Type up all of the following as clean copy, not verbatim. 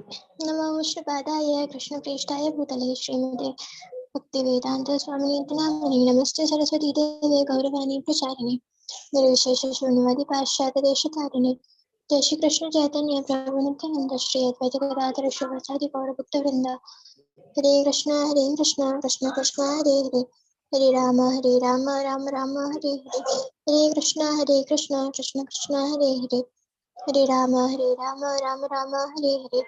नमो श्रीपादाय कृष्णप्रेष्ठाय भूतले श्रीमते भक्तिवेदांत स्वामिनीति नामिने नमस्ते सरस्वती देवे गौरवाणी प्रचारिणे निर्विशेष शून्यवादी पाश्चात्य देशतारिणे जय श्री कृष्ण चैतन्य प्रभु नित्यानंद श्री अद्वैत गदाधर शिवाचार्य गौरभक्त वृंद हरे Krishna Krishna Krishna Hare Hare Hare Ram Ram Ram Hare Hare Hare Krishna Krishna Krishna Hare Hare Hare Ram Ram Ram Hare Hare.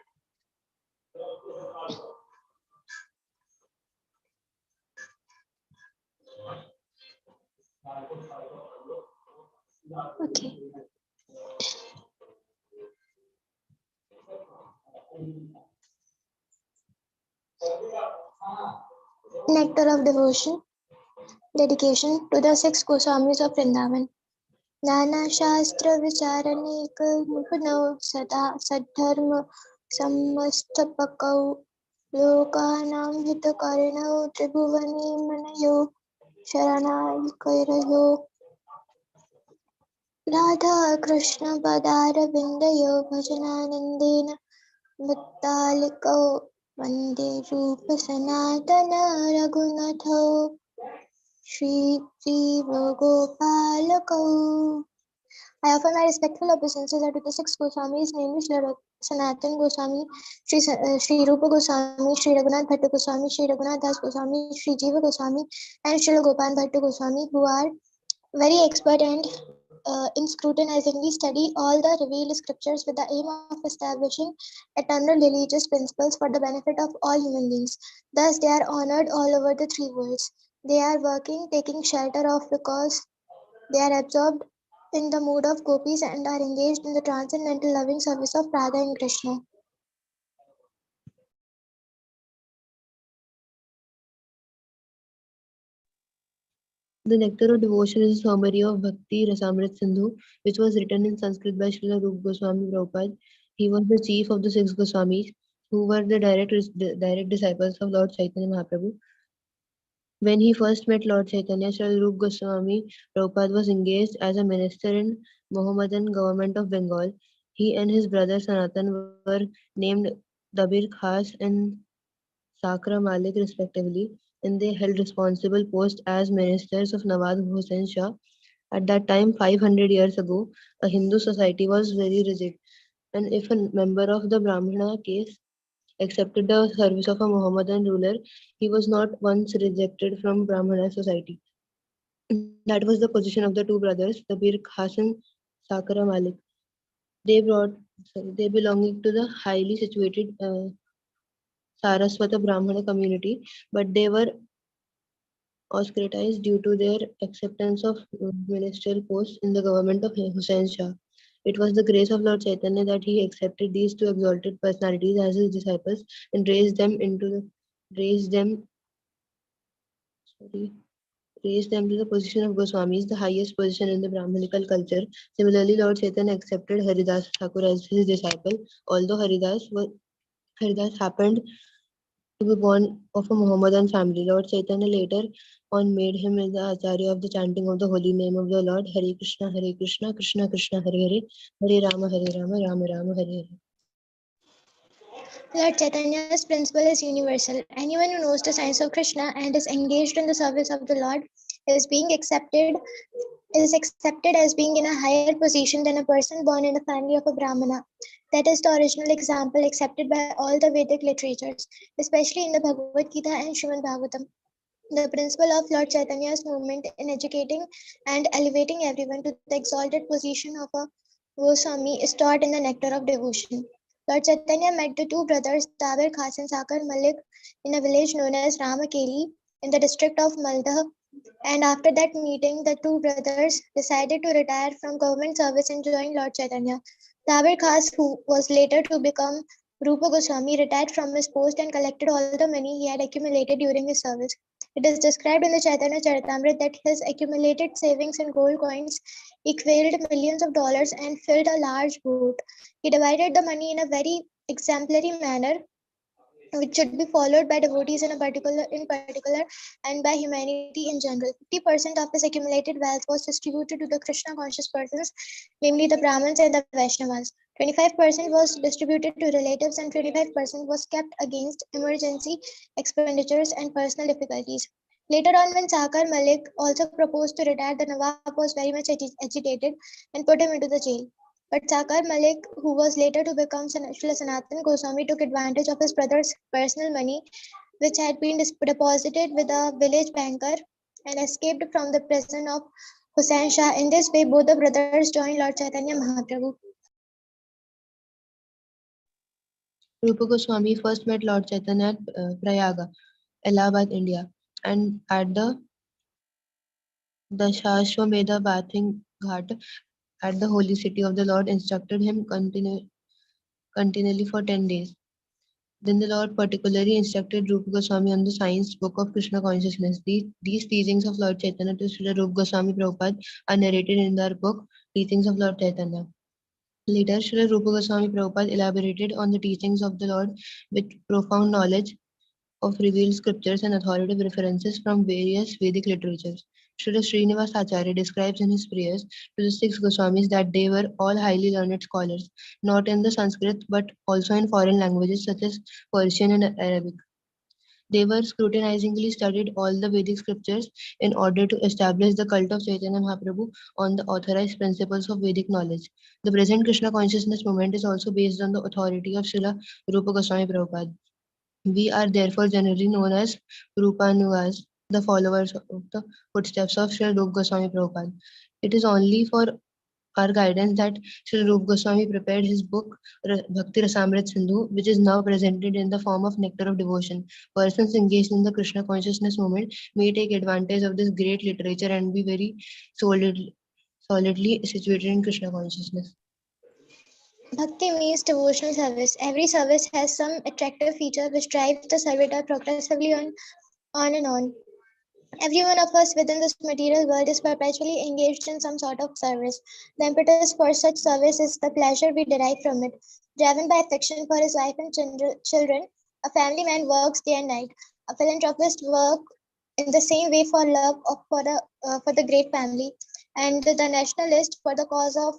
Okay. Nectar of devotion. Dedication to the six Goswamis of Vrindavan. Nana Shastra Vicharanek Nupano Sada Sadharma Samastapakau Lokanam Hitakarnau Tribhuvani Manayo Sharanayikairayo Radha Krishna Padara Vindayo Bhajananandena Muttaliko Vande Rupa Sanatana Raghunatho Shri Gopalako. I offer my respectful obeisances unto the six Goswamis, namely Shri Sanatan Goswami, Shri Rupa Goswami, Shri Raghunath Bhatta Goswami, Shri Raghunath Das Goswami, Shri Jiva Goswami, and Shri Gopan Bhatta Goswami, who are very expert and in scrutinizingly study all the revealed scriptures with the aim of establishing eternal religious principles for the benefit of all human beings. Thus, they are honored all over the three worlds. They are working, taking shelter of because they are absorbed in the mood of gopis and are engaged in the transcendental loving service of Radha and Krishna. The Nectar of Devotion is a summary of Bhakti Rasamrit Sindhu, which was written in Sanskrit by Srila Rupa Goswami Prabhupada. He was the chief of the six Goswamis, who were the direct disciples of Lord Chaitanya Mahaprabhu. When he first met Lord Chaitanya, Srila Rupa Goswami Prabhupada was engaged as a minister in Mohammedan government of Bengal. He and his brother Sanatan were named Dabir Khas and Sakra Malik respectively, and they held responsible posts as ministers of Nawaz Hussain Shah. At that time, 500 years ago, a Hindu society was very rigid, and if a member of the Brahmana caste accepted the service of a Mohammedan ruler, he was not once rejected from Brahmana society. That was the position of the two brothers, the Bir Hasan Sakara Malik. They belonging to the highly situated Saraswata Brahmana community, but they were ostracized due to their acceptance of ministerial posts in the government of Hussain Shah. It was the grace of Lord Chaitanya that he accepted these two exalted personalities as his disciples and raised them sorry, raised them to the position of Goswamis, the highest position in the Brahmanical culture. Similarly, Lord Chaitanya accepted Haridas Thakur as his disciple, although Haridas happened to be born of a Mohammedan family. Lord Chaitanya later on made him the Acharya of the chanting of the holy name of the Lord, Hare Krishna, Krishna Krishna, Hare Hare, Hare Rama, Rama Rama, Hare Hare. Lord Chaitanya's principle is universal. Anyone who knows the science of Krishna and is engaged in the service of the Lord is accepted as being in a higher position than a person born in the family of a Brahmana. That is the original example accepted by all the Vedic literatures, especially in the Bhagavad Gita and Srimad Bhagavatam. The principle of Lord Chaitanya's movement in educating and elevating everyone to the exalted position of a Goswami is taught in the Nectar of Devotion. Lord Chaitanya met the two brothers Dabir Khas and Sakar Malik in a village known as Ramakeli in the district of Maldah, and after that meeting, the two brothers decided to retire from government service and join Lord Chaitanya. Dabir Khas, who was later to become Rupa Goswami, retired from his post and collected all the money he had accumulated during his service. It is described in the Chaitanya Charitamrita that his accumulated savings in gold coins equaled millions of dollars and filled a large boat. He divided the money in a very exemplary manner, which should be followed by devotees in particular and by humanity in general. 50% of his accumulated wealth was distributed to the Krishna conscious persons, namely the Brahmins and the Vaishnavas. 25% was distributed to relatives and 25% was kept against emergency expenditures and personal difficulties. Later on, when Sakar Malik also proposed to retire, the Nawab was very much agitated and put him into the jail. But Sakar Malik, who was later to become Srila Sanatan Goswami, took advantage of his brother's personal money, which had been deposited with a village banker, and escaped from the prison of Hussain Shah. In this way, both the brothers joined Lord Chaitanya Mahaprabhu. Rupa Goswami first met Lord Chaitanya at Prayaga, Allahabad, India, and at the Dashashwamedha bathing ghat at the holy city of the Lord instructed him continually for 10 days. Then the Lord particularly instructed Rupa Goswami on the science book of Krishna consciousness. These teachings of Lord Chaitanya to Srila Rupa Goswami Prabhupada are narrated in their book, Teachings of Lord Chaitanya. Later, Srila Rupa Goswami Prabhupada elaborated on the teachings of the Lord with profound knowledge of revealed scriptures and authoritative references from various Vedic literatures. Srila Srinivas Acharya describes in his prayers to the six Goswamis that they were all highly learned scholars, not in the Sanskrit but also in foreign languages such as Persian and Arabic. They were scrutinizingly studied all the Vedic scriptures in order to establish the cult of Chaitanya Mahaprabhu on the authorized principles of Vedic knowledge. The present Krishna consciousness movement is also based on the authority of Srila Rupa Goswami Prabhupada. We are therefore generally known as Rupanugas, the followers of the footsteps of Sri Rupa Goswami Prabhupada. It is only for our guidance that Sri Rupa Goswami prepared his book Bhakti Rasamrit Sindhu, which is now presented in the form of Nectar of Devotion. Persons engaged in the Krishna consciousness movement may take advantage of this great literature and be very solidly situated in Krishna consciousness. Bhakti means devotional service. Every service has some attractive feature which drives the servitor progressively on and on. Every one of us within this material world is perpetually engaged in some sort of service. The impetus for such service is the pleasure we derive from it. Driven by affection for his wife and children, a family man works day and night. A philanthropist works in the same way for love of for the great family, and the nationalist for the cause of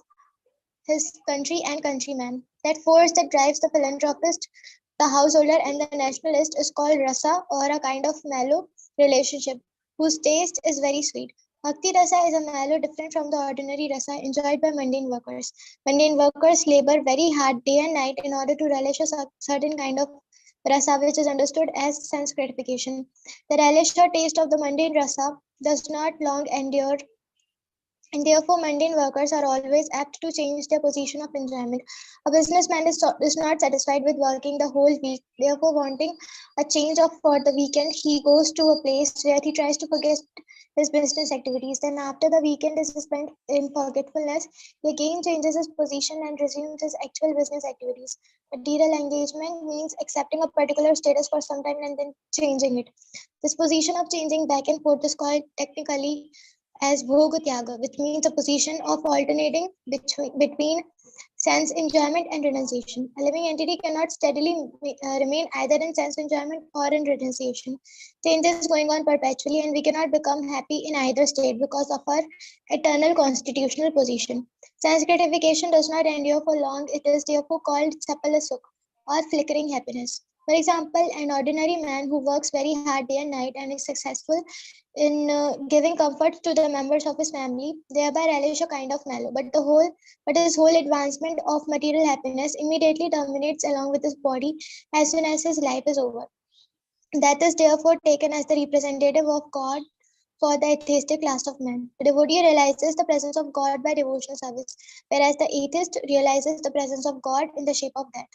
his country and countrymen. That force that drives the philanthropist, the householder, and the nationalist is called rasa, or a kind of mellow relationship whose taste is very sweet. Bhakti rasa is a mellow different from the ordinary rasa enjoyed by mundane workers. Mundane workers labor very hard day and night in order to relish a certain kind of rasa which is understood as sense gratification. The relish or taste of the mundane rasa does not long endure, and therefore mundane workers are always apt to change their position of enjoyment. A businessman is not satisfied with working the whole week, therefore wanting a change of for the weekend, he goes to a place where he tries to forget his business activities. Then after the weekend is spent in forgetfulness, he again changes his position and resumes his actual business activities. Material engagement means accepting a particular status for some time and then changing it. This position of changing back and forth is called technically as Bhogatyaga, which means a position of alternating between sense enjoyment and renunciation. A living entity cannot steadily remain either in sense enjoyment or in renunciation. Change is going on perpetually, and we cannot become happy in either state because of our eternal constitutional position. Sense gratification does not endure for long, it is therefore called Sapala Sukh or flickering happiness. For example, an ordinary man who works very hard day and night and is successful in giving comfort to the members of his family, thereby relish a kind of mellow. But his whole advancement of material happiness immediately terminates along with his body as soon as his life is over. That is therefore taken as the representative of God for the atheistic class of men. The devotee realizes the presence of God by devotional service, whereas the atheist realizes the presence of God in the shape of that.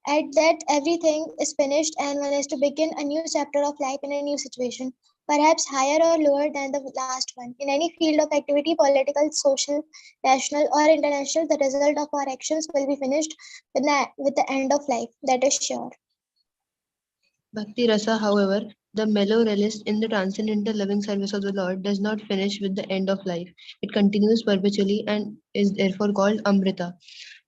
At that, everything is finished and one is to begin a new chapter of life in a new situation, perhaps higher or lower than the last one. In any field of activity, political, social, national, or international, the result of our actions will be finished with the end of life. That is sure. Bhakti Rasa, however, the mellow relish in the transcendental loving service of the Lord, does not finish with the end of life. It continues perpetually and is therefore called Amrita,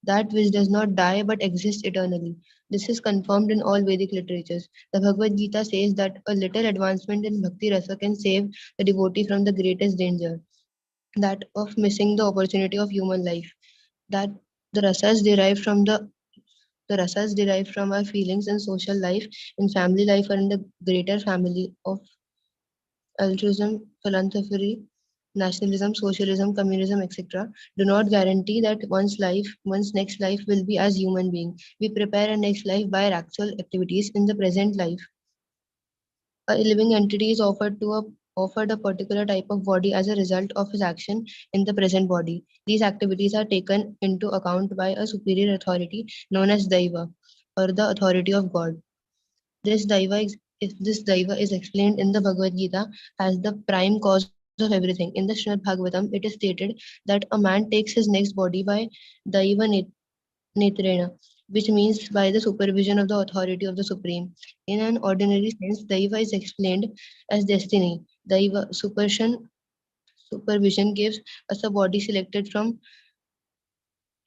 that which does not die but exists eternally. This is confirmed in all Vedic literatures. The Bhagavad Gita says that a little advancement in Bhakti Rasa can save the devotee from the greatest danger, that of missing the opportunity of human life. That The rasas derived from the rasas derived from our feelings in social life, in family life, or in the greater family of altruism, philanthropy, nationalism, socialism, communism, etc., do not guarantee that one's next life will be as human being. We prepare a next life by our actual activities in the present life. A living entity is offered a particular type of body as a result of his action in the present body. These activities are taken into account by a superior authority known as Daiva, or the authority of God. This Daiva is explained in the Bhagavad Gita as the prime cause of everything. In the Srimad Bhagavatam, it is stated that a man takes his next body by Daiva Netrena, which means by the supervision of the authority of the Supreme. In an ordinary sense, Daiva is explained as destiny. Daiva supervision gives us a body selected from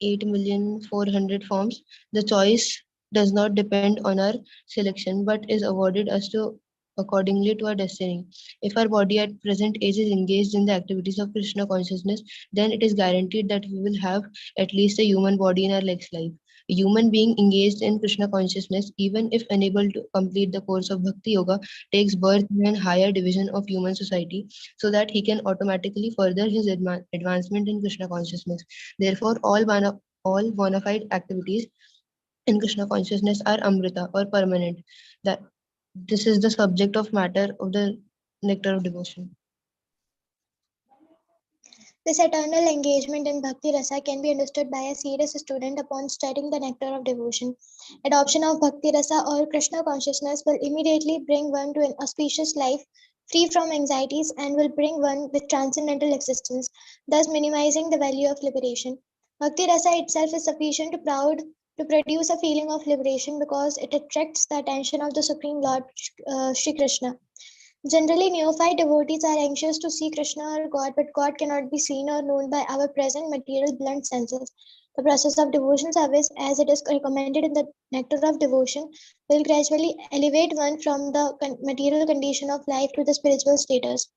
8,400,000 forms. The choice does not depend on our selection but is awarded us to accordingly to our destiny. If our body at present age is engaged in the activities of Krishna consciousness, then it is guaranteed that we will have at least a human body in our next life. A human being engaged in Krishna consciousness, even if unable to complete the course of Bhakti Yoga, takes birth in a higher division of human society so that he can automatically further his advancement in Krishna consciousness. Therefore, all bona fide activities in Krishna consciousness are Amrita or permanent. That this is the subject of matter of the nectar of devotion. This eternal engagement in Bhakti Rasa can be understood by a serious student upon studying the nectar of devotion. Adoption of Bhakti Rasa or Krishna consciousness will immediately bring one to an auspicious life free from anxieties and will bring one with transcendental existence, thus minimizing the value of liberation. Bhakti Rasa itself is sufficient to produce a feeling of liberation because it attracts the attention of the Supreme Lord Sri Krishna. Generally, neophyte devotees are anxious to see Krishna or God, but God cannot be seen or known by our present material blunt senses. The process of devotion service, as it is recommended in the Nectar of Devotion, will gradually elevate one from the material condition of life to the spiritual status,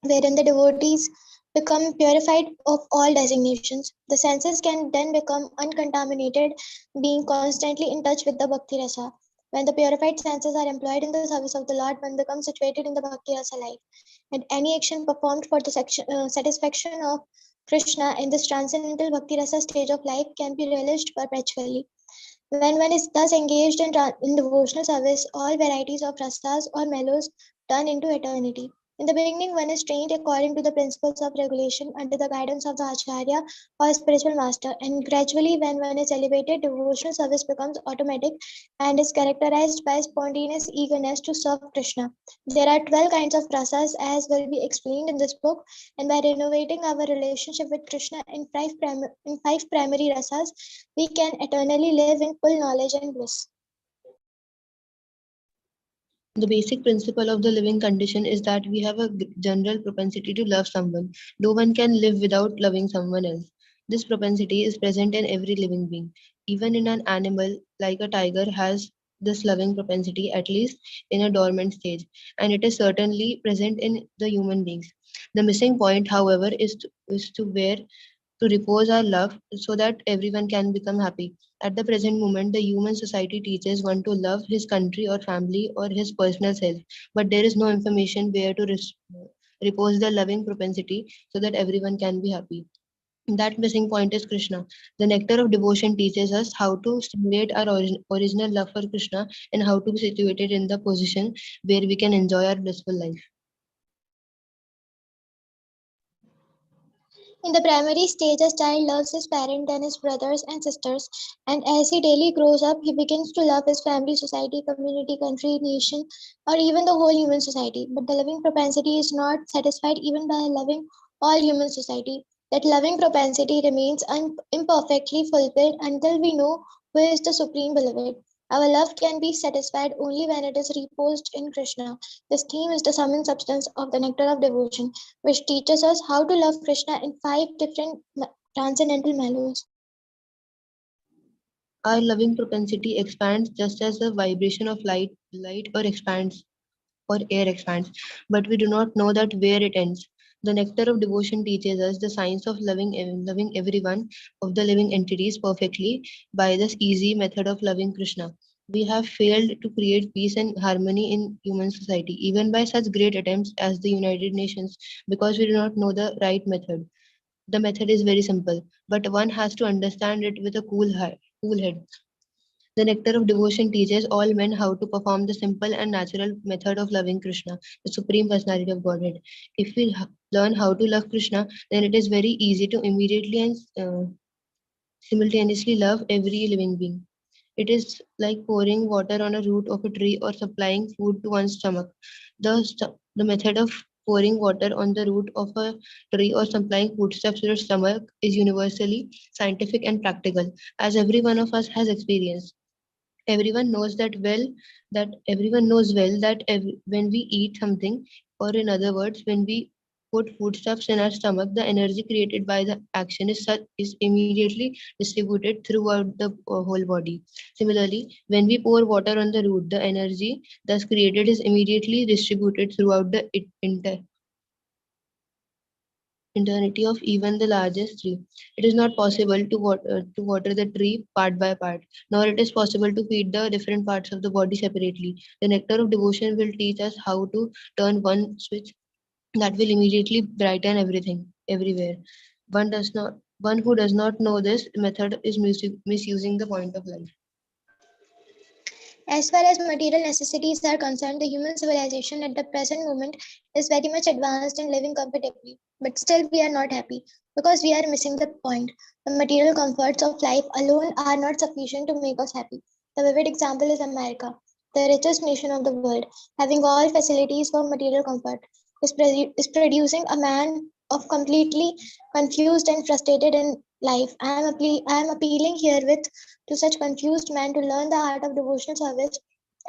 wherein the devotees become purified of all designations. The senses can then become uncontaminated, being constantly in touch with the Bhakti Rasa. When the purified senses are employed in the service of the Lord, one becomes situated in the Bhakti Rasa life, and any action performed for the satisfaction of Krishna in this transcendental Bhakti Rasa stage of life can be relished perpetually. When one is thus engaged in devotional service, all varieties of rasas or mellows turn into eternity. In the beginning, one is trained according to the principles of regulation under the guidance of the Acharya or spiritual master, and gradually, when one is elevated, devotional service becomes automatic and is characterized by spontaneous eagerness to serve Krishna. There are 12 kinds of rasas, as will be explained in this book, and by renovating our relationship with Krishna in five primary rasas, we can eternally live in full knowledge and bliss. The basic principle of the living condition is that we have a general propensity to love someone. No one can live without loving someone else. This propensity is present in every living being. Even in an animal, like a tiger, has this loving propensity, at least in a dormant stage, and it is certainly present in the human beings. The missing point, however, is to repose our love so that everyone can become happy. At the present moment, the human society teaches one to love his country or family or his personal self, but there is no information where to repose the loving propensity so that everyone can be happy. That missing point is Krishna. The nectar of devotion teaches us how to stimulate our original love for Krishna and how to be situated in the position where we can enjoy our blissful life. In the primary stage, a child loves his parent, then his brothers and sisters, and as he daily grows up, he begins to love his family, society, community, country, nation, or even the whole human society. But the loving propensity is not satisfied even by loving all human society. That loving propensity remains imperfectly fulfilled until we know who is the supreme beloved. Our love can be satisfied only when it is reposed in Krishna. This theme is the sum and substance of the nectar of devotion, which teaches us how to love Krishna in five different transcendental mellows. Our loving propensity expands just as the vibration of light or expands or air expands, but we do not know that where it ends. The nectar of devotion teaches us the science of loving every one of the living entities perfectly by this easy method of loving Krishna. We have failed to create peace and harmony in human society, even by such great attempts as the United Nations, because we do not know the right method. The method is very simple, but one has to understand it with a cool head. The nectar of devotion teaches all men how to perform the simple and natural method of loving Krishna, the Supreme Personality of Godhead. If we learn how to love Krishna, then it is very easy to immediately and simultaneously love every living being. It is like pouring water on a root of a tree or supplying food to one's stomach. The method of pouring water on the root of a tree or supplying foodstuffs to the stomach is universally scientific and practical, as every one of us has experienced. Everyone knows well that when we eat something, or in other words, when we put foodstuffs in our stomach, the energy created by the action is immediately distributed throughout the whole body. Similarly, when we pour water on the root, the energy thus created is immediately distributed throughout the eternity of even the largest tree. It is not possible to water the tree part by part, nor it is possible to feed the different parts of the body separately. The nectar of devotion will teach us how to turn one switch that will immediately brighten everything, everywhere. One who does not know this method is misusing the point of life. As far as material necessities are concerned, the human civilization at the present moment is very much advanced and living comfortably. But still, we are not happy because we are missing the point. The material comforts of life alone are not sufficient to make us happy. The vivid example is America, the richest nation of the world, having all facilities for material comfort, is producing a man of completely confused and frustrated in life. I am appealing herewith to such confused men to learn the art of devotional service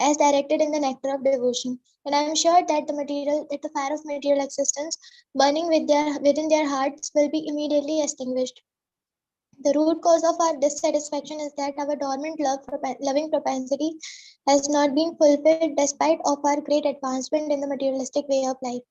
as directed in the nectar of devotion. And I am sure that the fire of material existence burning within their hearts will be immediately extinguished. The root cause of our dissatisfaction is that our dormant loving propensity has not been fulfilled despite of our great advancement in the materialistic way of life.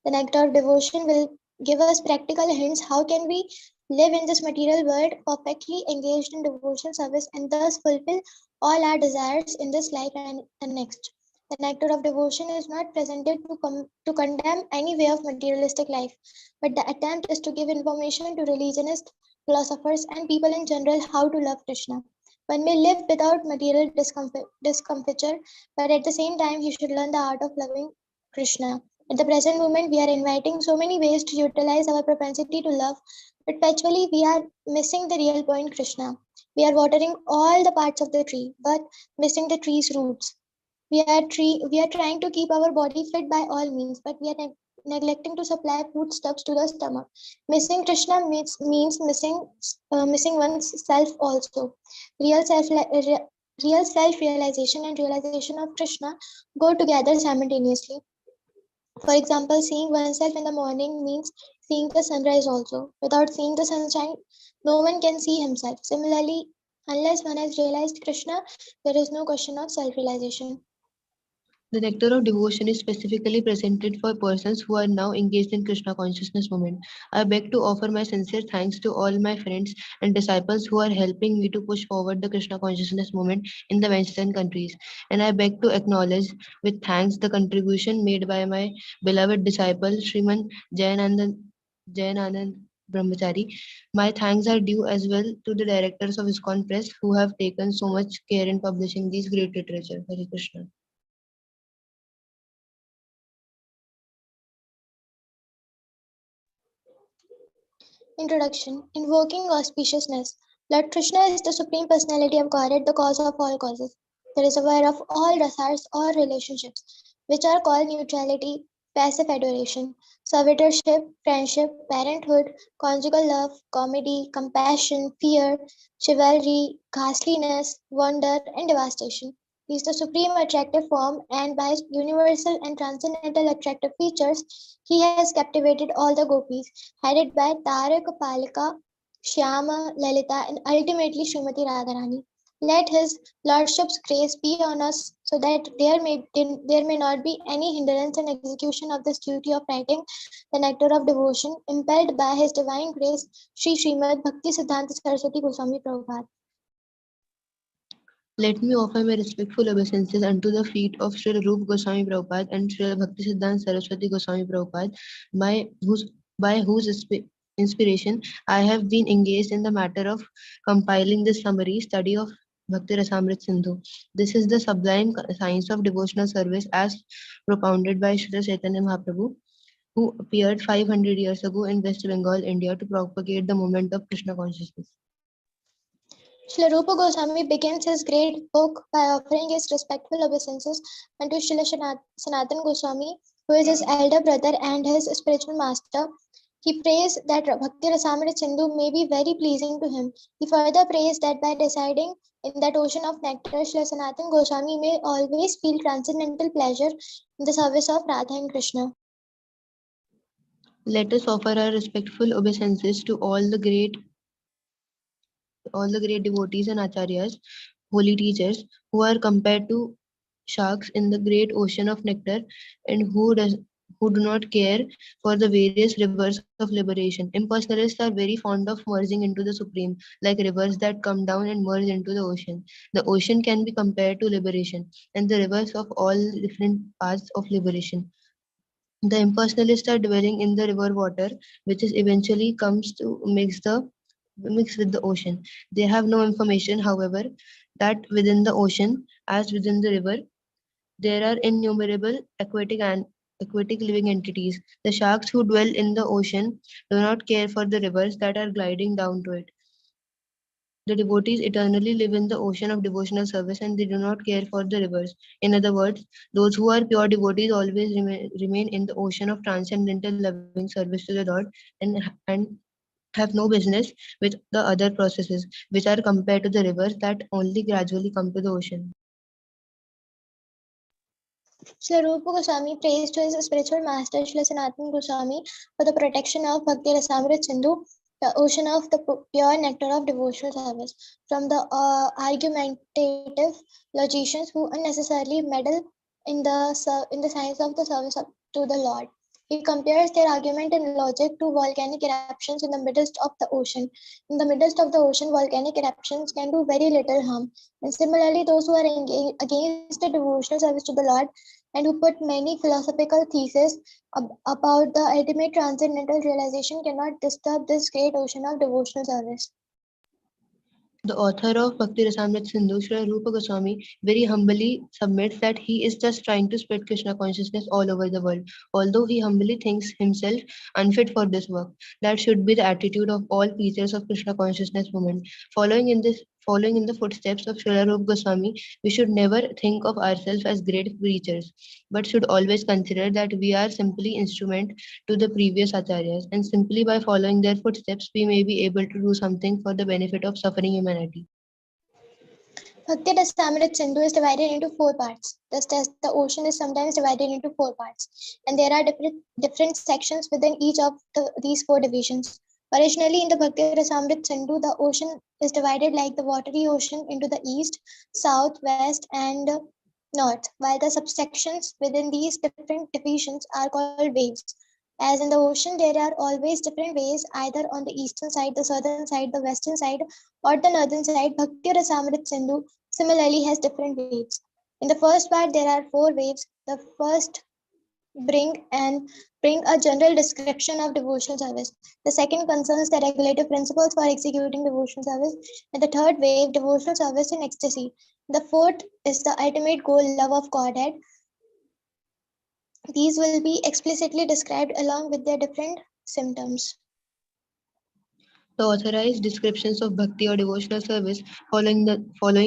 The nectar of devotion will give us practical hints how can we live in this material world perfectly engaged in devotional service and thus fulfill all our desires in this life and the next. The nectar of devotion is not presented to condemn any way of materialistic life, but the attempt is to give information to religionists, philosophers, and people in general how to love Krishna. One may live without material discomfiture, but at the same time, he should learn the art of loving Krishna. At the present moment, we are inviting so many ways to utilize our propensity to love, but virtually we are missing the real point, Krishna. We are watering all the parts of the tree, but missing the tree's roots. We are trying to keep our body fit by all means, but we are neglecting to supply foodstuffs to the stomach. Missing Krishna means missing one's self also. Real self real self realization and realization of Krishna go together simultaneously. For example, seeing oneself in the morning means seeing the sunrise also. Without seeing the sunshine, no one can see himself. Similarly, unless one has realized Krishna, there is no question of self realization. The nectar of devotion is specifically presented for persons who are now engaged in Krishna consciousness movement. I beg to offer my sincere thanks to all my friends and disciples who are helping me to push forward the Krishna consciousness movement in the Western countries. And I beg to acknowledge with thanks the contribution made by my beloved disciple Sriman Jayananand Brahmachari. My thanks are due as well to the directors of ISKCON Press who have taken so much care in publishing these great literature. Hare Krishna. Introduction. Invoking auspiciousness. Lord Krishna is the Supreme Personality of Godhead, the cause of all causes. The reservoir of all rasas or relationships, which are called neutrality, passive adoration, servitorship, friendship, parenthood, conjugal love, comedy, compassion, fear, chivalry, ghastliness, wonder, and devastation. He is the supreme attractive form, and by his universal and transcendental attractive features, he has captivated all the gopis, headed by Tarak Palika, Shyama, Lalita, and ultimately Srimati Radharani. Let his lordship's grace be on us, so that there may not be any hindrance in execution of this duty of writing the nectar of devotion, impelled by his divine grace, Sri Srimad Bhakti Siddhanta Saraswati Goswami Prabhupada. Let me offer my respectful obeisances unto the feet of Srila Rupa Goswami Prabhupada and Srila Bhaktisiddhanta Saraswati Goswami Prabhupada, by whose, inspiration I have been engaged in the matter of compiling this summary study of Bhakti Rasamrit Sindhu. This is the sublime science of devotional service as propounded by Srila Chaitanya Mahaprabhu, who appeared 500 years ago in West Bengal, India, to propagate the movement of Krishna consciousness. Srila Rupa Goswami begins his great book by offering his respectful obeisances unto Srila Sanatan Goswami, who is his elder brother and his spiritual master. He prays that Bhakti Rasamrita Sindhu may be very pleasing to him. He further prays that by residing in that ocean of nectar, Srila Sanatan Goswami may always feel transcendental pleasure in the service of Radha and Krishna. Let us offer our respectful obeisances to all the great devotees and acharyas, holy teachers, who are compared to sharks in the great ocean of nectar, and who do not care for the various rivers of liberation. Impersonalists are very fond of merging into the supreme, like rivers that come down and merge into the ocean. The ocean can be compared to liberation, and the rivers of all different paths of liberation. The impersonalists are dwelling in the river water, which is eventually comes to mix with the ocean. They have no information, however, that within the ocean, as within the river, there are innumerable aquatic living entities. The sharks who dwell in the ocean do not care for the rivers that are gliding down to it. The devotees eternally live in the ocean of devotional service, and they do not care for the rivers. In other words, those who are pure devotees always remain in the ocean of transcendental loving service to the Lord, and have no business with the other processes, which are compared to the rivers that only gradually come to the ocean. Srila Rupa Goswami prays to his spiritual master Srila Sanatan Goswami for the protection of Bhakti Rasamrit Sindhu, the ocean of the pure nectar of devotional service, from the argumentative logicians who unnecessarily meddle in the science of the service to the Lord. He compares their argument and logic to volcanic eruptions in the midst of the ocean. In the midst of the ocean, volcanic eruptions can do very little harm. And similarly, those who are against the devotional service to the Lord and who put many philosophical theses about the ultimate transcendental realization cannot disturb this great ocean of devotional service. The author of Bhakti Rasamrit Sindhu, Sri Rupa Goswami, very humbly submits that he is just trying to spread Krishna consciousness all over the world, although he humbly thinks himself unfit for this work. That should be the attitude of all preachers of Krishna consciousness movement. Following in the footsteps of Srila Rupa Goswami, we should never think of ourselves as great preachers, but should always consider that we are simply instrument to the previous acharyas, and simply by following their footsteps, we may be able to do something for the benefit of suffering humanity. Bhakti Rasamrit Sindhu is divided into four parts, just as the ocean is sometimes divided into four parts, and there are different sections within each of these four divisions. Originally, in the Bhakti Rasamrit Sindhu, the ocean is divided like the watery ocean into the east, south, west, and north, while the subsections within these different divisions are called waves. As in the ocean, there are always different waves, either on the eastern side, the southern side, the western side, or the northern side. Bhakti Rasamrit Sindhu similarly has different waves. In the first part, there are four waves. The first bring and bring a general description of devotional service. The second concerns the regulative principles for executing devotional service. And the third wave, devotional service in ecstasy. The fourth is the ultimate goal, love of Godhead. These will be explicitly described along with their different symptoms. The authorized descriptions of bhakti or devotional service following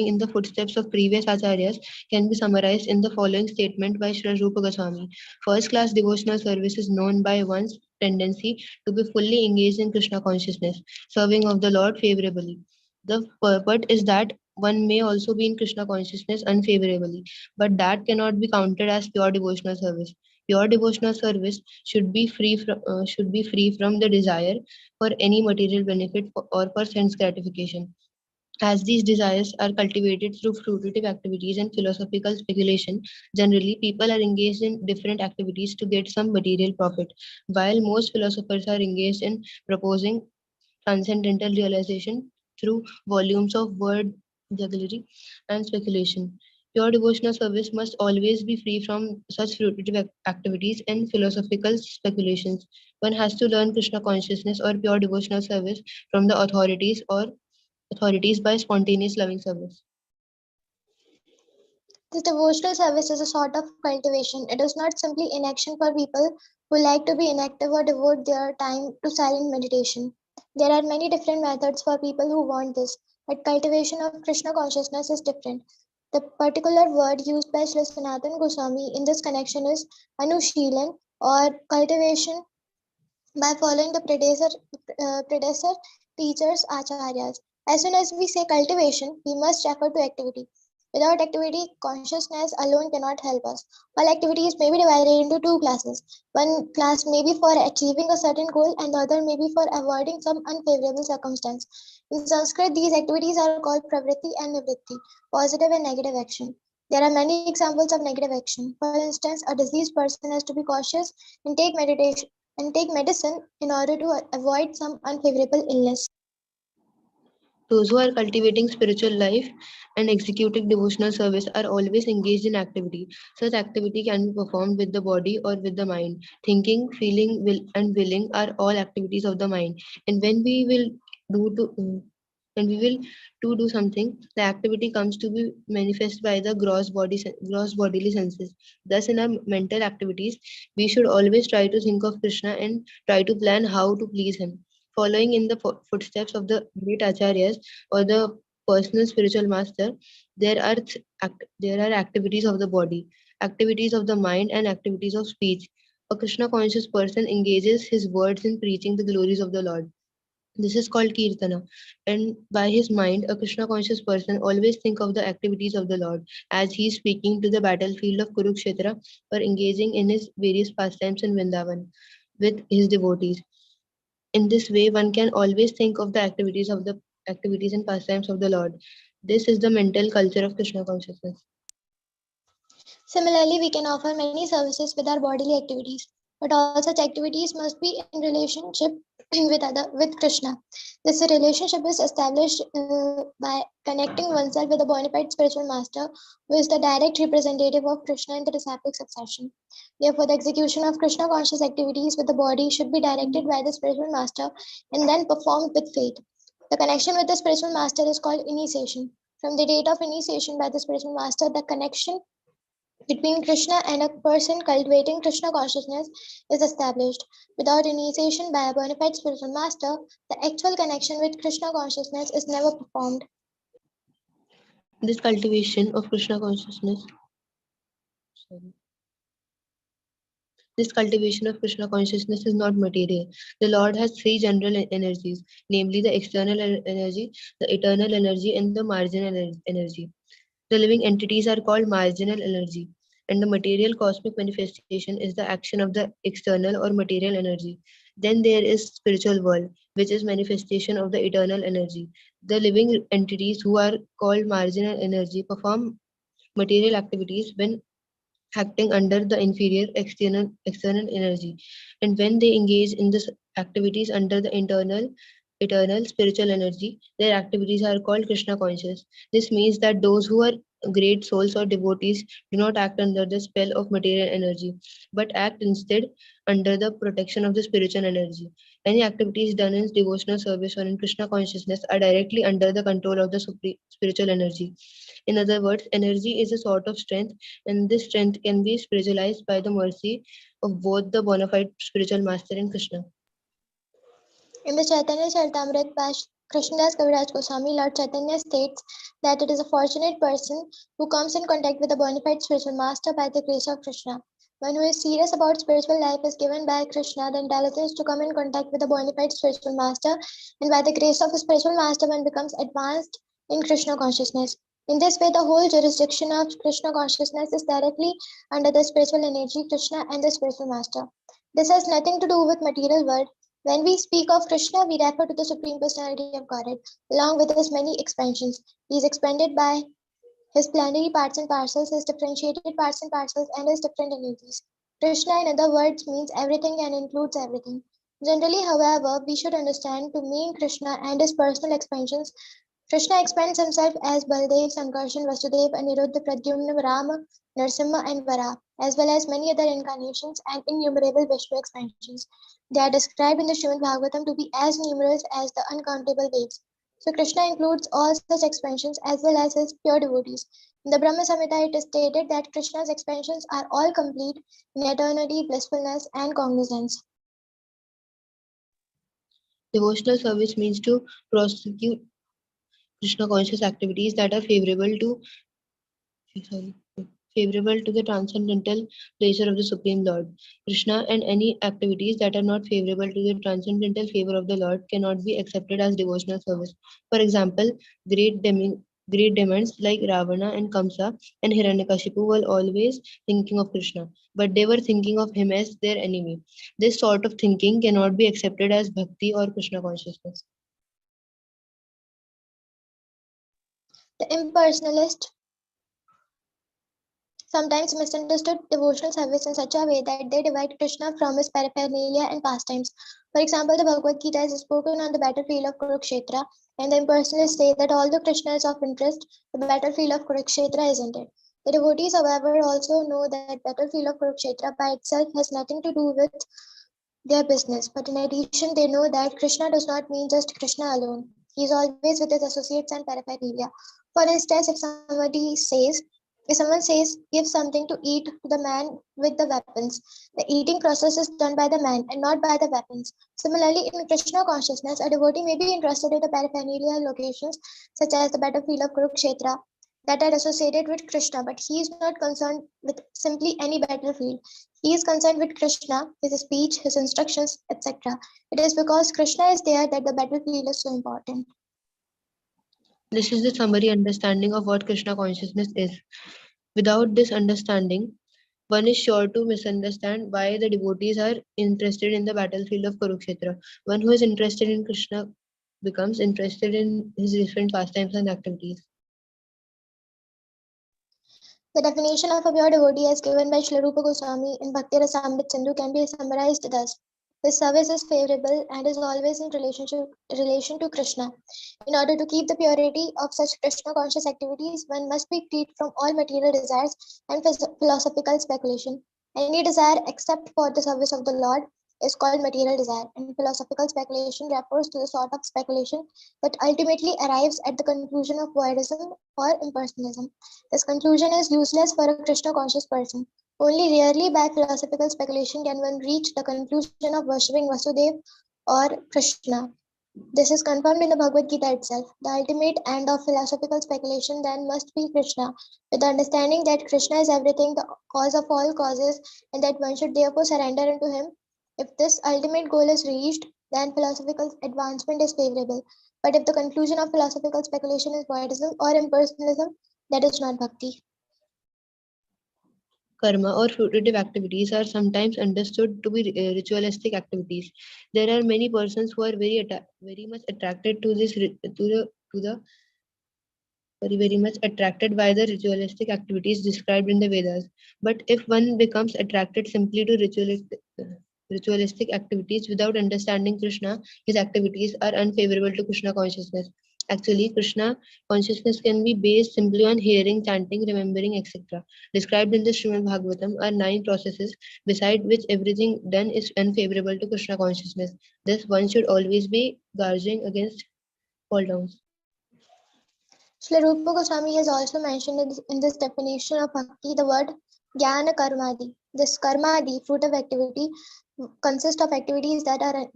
in the footsteps of previous acharyas can be summarized in the following statement by Sri Rupa Goswami. First class devotional service is known by one's tendency to be fully engaged in Krishna consciousness, serving of the Lord favorably. The purport is that one may also be in Krishna consciousness unfavorably, but that cannot be counted as pure devotional service. Pure devotional service should be free from the desire for any material benefit or for sense gratification. As these desires are cultivated through fruitive activities and philosophical speculation, generally people are engaged in different activities to get some material profit, while most philosophers are engaged in proposing transcendental realization through volumes of word jugglery and speculation. Pure devotional service must always be free from such fruitive activities and philosophical speculations. One has to learn Krishna consciousness or pure devotional service from the authorities by spontaneous loving service. This devotional service is a sort of cultivation. It is not simply inaction for people who like to be inactive or devote their time to silent meditation. There are many different methods for people who want this, but cultivation of Krishna consciousness is different. The particular word used by Sri Sanatan Goswami in this connection is anushilan or cultivation by following the predecessor teachers, acharyas. As soon as we say cultivation, we must refer to activity. Without activity, consciousness alone cannot help us. All activities may be divided into two classes. One class may be for achieving a certain goal, and the other may be for avoiding some unfavorable circumstance. In Sanskrit, these activities are called pravritti and nivritti, positive and negative action. There are many examples of negative action. For instance, a diseased person has to be cautious and take medicine in order to avoid some unfavorable illness. Those who are cultivating spiritual life and executing devotional service are always engaged in activity. Such activity can be performed with the body or with the mind. Thinking, feeling, and willing are all activities of the mind. And do to when we will do something, the activity comes to be manifest by the gross bodily senses. Thus, in our mental activities, we should always try to think of Krishna and try to plan how to please him. Following in the footsteps of the great acharyas or the personal spiritual master, there are activities of the body, activities of the mind, and activities of speech. A Krishna conscious person engages his words in preaching the glories of the Lord. This is called Kirtana. And by his mind, a Krishna conscious person always think of the activities of the Lord as he is speaking to the battlefield of Kurukshetra or engaging in his various pastimes in Vrindavan with his devotees. In this way, one can always think of the activities and pastimes of the Lord. This is the mental culture of Krishna consciousness. Similarly, we can offer many services with our bodily activities, but all such activities must be in relationship with Krishna. This relationship is established by connecting oneself with a bona fide spiritual master, who is the direct representative of Krishna in the disciplic succession. Therefore, the execution of Krishna conscious activities with the body should be directed by the spiritual master and then performed with faith. The connection with the spiritual master is called initiation. From the date of initiation by the spiritual master, the connection between Krishna and a person cultivating Krishna consciousness is established. Without initiation by a bona fide spiritual master, the actual connection with Krishna consciousness is never performed. This cultivation of Krishna consciousness, sorry, this cultivation of Krishna consciousness is not material. The Lord has three general energies, namely the external energy, the eternal energy, and the marginal energy. The living entities are called marginal energy, and the material cosmic manifestation is the action of the external or material energy. Then there is spiritual world, which is manifestation of the eternal energy. The living entities who are called marginal energy perform material activities when acting under the inferior external energy, and when they engage in the activities under the eternal spiritual energy, their activities are called Krishna conscious. This means that those who are great souls or devotees do not act under the spell of material energy, but act instead under the protection of the spiritual energy. Any activities done in devotional service or in Krishna consciousness are directly under the control of the spiritual energy. In other words, energy is a sort of strength, and this strength can be spiritualized by the mercy of both the bona fide spiritual master and Krishna. In the Chaitanya Charitamrita by Krishnadas Kaviraj Goswami, Lord Chaitanya states that it is a fortunate person who comes in contact with a bona fide spiritual master by the grace of Krishna. One who is serious about spiritual life is given by Krishna the intelligence to come in contact with a bona fide spiritual master, and by the grace of a spiritual master, one becomes advanced in Krishna consciousness. In this way, the whole jurisdiction of Krishna consciousness is directly under the spiritual energy, Krishna, and the spiritual master. This has nothing to do with material world. When we speak of Krishna, we refer to the Supreme Personality of Godhead, along with his many expansions. He is expanded by his plenary parts and parcels, his differentiated parts and parcels, and his different entities. Krishna, in other words, means everything and includes everything. Generally, however, we should understand to mean Krishna and his personal expansions. Krishna expands himself as Baldev, Sankarshan, Vasudev, Aniruddha, Pradyumna, Rama, Narsimha, and Vara, as well as many other incarnations and innumerable Vishnu expansions. They are described in the Srimad Bhagavatam to be as numerous as the uncountable waves. So Krishna includes all such expansions as well as his pure devotees. In the Brahma Samhita, it is stated that Krishna's expansions are all complete in eternity, blissfulness, and cognizance. Devotional service means to prosecute Krishna conscious activities that are sorry, favorable to the transcendental pleasure of the Supreme Lord. Krishna and any activities that are not favorable to the transcendental favor of the Lord cannot be accepted as devotional service. For example, great demons like Ravana and Kamsa and Hiranyakashipu were always thinking of Krishna, but they were thinking of him as their enemy. This sort of thinking cannot be accepted as bhakti or Krishna consciousness. The impersonalist sometimes misunderstood devotional service in such a way that they divide Krishna from his paraphernalia and pastimes. For example, the Bhagavad Gita is spoken on the battlefield of Kurukshetra, and the impersonalists say that although Krishna is of interest, the battlefield of Kurukshetra isn't it. The devotees, however, also know that battlefield of Kurukshetra by itself has nothing to do with their business. But in addition, they know that Krishna does not mean just Krishna alone. He is always with his associates and paraphernalia. For instance, if someone says, give something to eat to the man with the weapons, the eating process is done by the man and not by the weapons. Similarly, in Krishna consciousness, a devotee may be interested in the paraphernalia locations such as the battlefield of Kurukshetra that are associated with Krishna, but he is not concerned with simply any battlefield. He is concerned with Krishna, his speech, his instructions, etc. It is because Krishna is there that the battlefield is so important. This is the summary understanding of what Krishna consciousness is. Without this understanding, one is sure to misunderstand why the devotees are interested in the battlefield of Kurukshetra. One who is interested in Krishna becomes interested in his different pastimes and activities. The definition of a pure devotee as given by Srila Rupa Goswami in Bhakti Rasamrit Sindhu can be summarized thus. His service is favorable and is always in relation to Krishna. In order to keep the purity of such Krishna conscious activities, one must be freed from all material desires and philosophical speculation. Any desire except for the service of the Lord is called material desire, and philosophical speculation refers to the sort of speculation that ultimately arrives at the conclusion of voidism or impersonalism. This conclusion is useless for a Krishna conscious person. Only rarely by philosophical speculation can one reach the conclusion of worshipping Vasudev or Krishna. This is confirmed in the Bhagavad Gita itself. The ultimate end of philosophical speculation then must be Krishna, with the understanding that Krishna is everything, the cause of all causes, and that one should therefore surrender unto him. If this ultimate goal is reached, then philosophical advancement is favorable. But if the conclusion of philosophical speculation is voidism or impersonalism, that is not bhakti. Karma or fruitive activities are sometimes understood to be ritualistic activities. There are many persons who are very much attracted to this to the very much attracted by the ritualistic activities described in the Vedas. But if one becomes attracted simply to ritualistic activities without understanding Krishna, his activities are unfavorable to Krishna consciousness. Actually, Krishna consciousness can be based simply on hearing, chanting, remembering, etc. Described in the Srimad Bhagavatam are 9 processes, beside which everything done is unfavorable to Krishna consciousness. Thus, one should always be guarding against fall downs. Srila Rupa Goswami has also mentioned in this definition of bhakti the word jnana karmadi. This karmadi, fruit of activity, consists of activities that are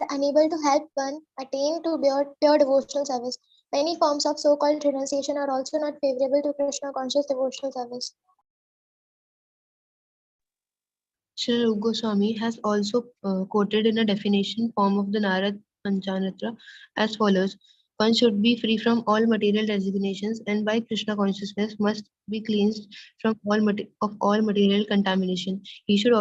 unable to help one attain to pure devotional service. Many forms of so-called renunciation are also not favorable to Krishna conscious devotional service. Sri Rupa Goswami has also quoted in a definition form of the Narad Panchanatra as follows: one should be free from all material designations and by Krishna consciousness must be cleansed from all material contamination. He should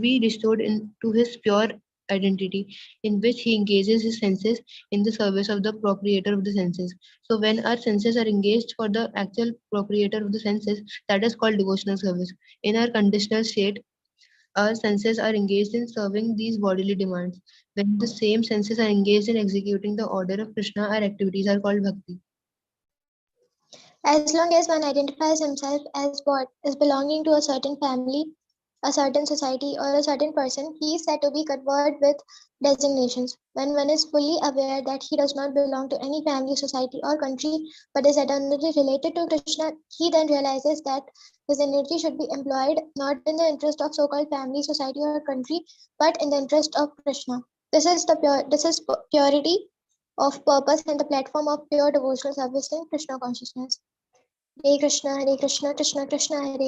be restored into his pure identity, in which he engages his senses in the service of the proprietor of the senses. So when our senses are engaged for the actual proprietor of the senses, that is called devotional service. In our conditional state, our senses are engaged in serving these bodily demands. When the same senses are engaged in executing the order of Krishna, our activities are called bhakti. As long as one identifies himself as belonging to a certain family, a certain society, or a certain person, he is said to be covered with designations. When one is fully aware that he does not belong to any family, society, or country, but is eternally related to Krishna, he then realizes that his energy should be employed not in the interest of so-called family, society, or country, but in the interest of Krishna. This is purity of purpose and the platform of pure devotional service in Krishna consciousness. Hare Krishna, Krishna Krishna, Hare